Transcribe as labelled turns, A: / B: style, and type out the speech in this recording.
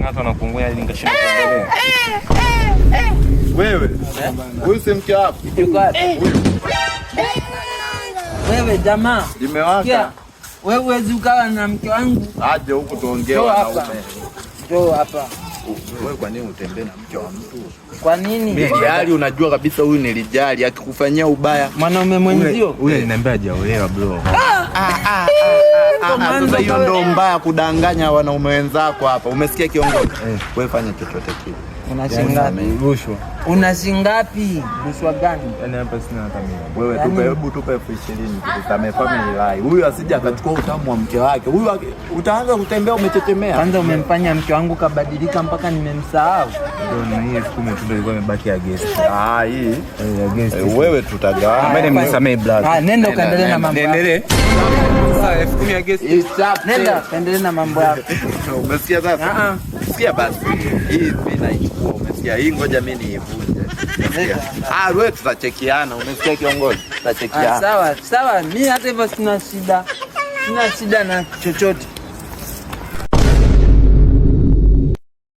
A: watu wanakungunya ili ngashinda kuendelea.
B: Wewe, huyu si mke wako?
C: Wewe jamaa.
B: Limewaka.
C: Wewe huwezi ukawa na mke wangu.
B: Aje huku tuongee wanaume.
C: Njoo hapa.
B: Wewe kwa nini utembee na mke wa mtu?
C: Kwa nini?
B: Nilijali, unajua kabisa huyu nilijali, akikufanyia ubaya.
C: Mwanaume mwenzio.
A: Ule aliniambia hajaolewa bro.
B: Sasa hiyo ndio mbaya, kudanganya wanaume wenzako hapa. Umesikia kiongozi? Wewe fanya chochote kile.
A: Rushwa.
C: Una shingapi? Rushwa gani?
A: Yaani hapa sina hata mimi.
B: Wewe tupe, hebu tupe 20,000 tusamee family life. Huyu asije akachukua utamu wa mke wake. Huyu utaanza kutembea umechechemea.
C: Kwanza umemfanya mke wangu kabadilika mpaka nimemsahau.
A: Ndio na hii 10,000 tu ilikuwa imebaki ya guest.
B: Hii.
A: Ya guest.
B: Wewe tutagawana.
A: Mbona mnisamee brother?
C: Nenda ukaendelee na mambo yako.
A: Endelee. Sasa 10,000 ya guest.
C: Nenda kaendelee na mambo yako.
B: Umesikia sasa? Sikia basi. Hii mimi naichukua. Umesikia? Hii ngoja mimi niivunje. Wewe tutachekiana. Umesikia kiongozi? Tutachekiana.
C: Sawa, mimi hata hivyo sina shida. Sina shida na chochote.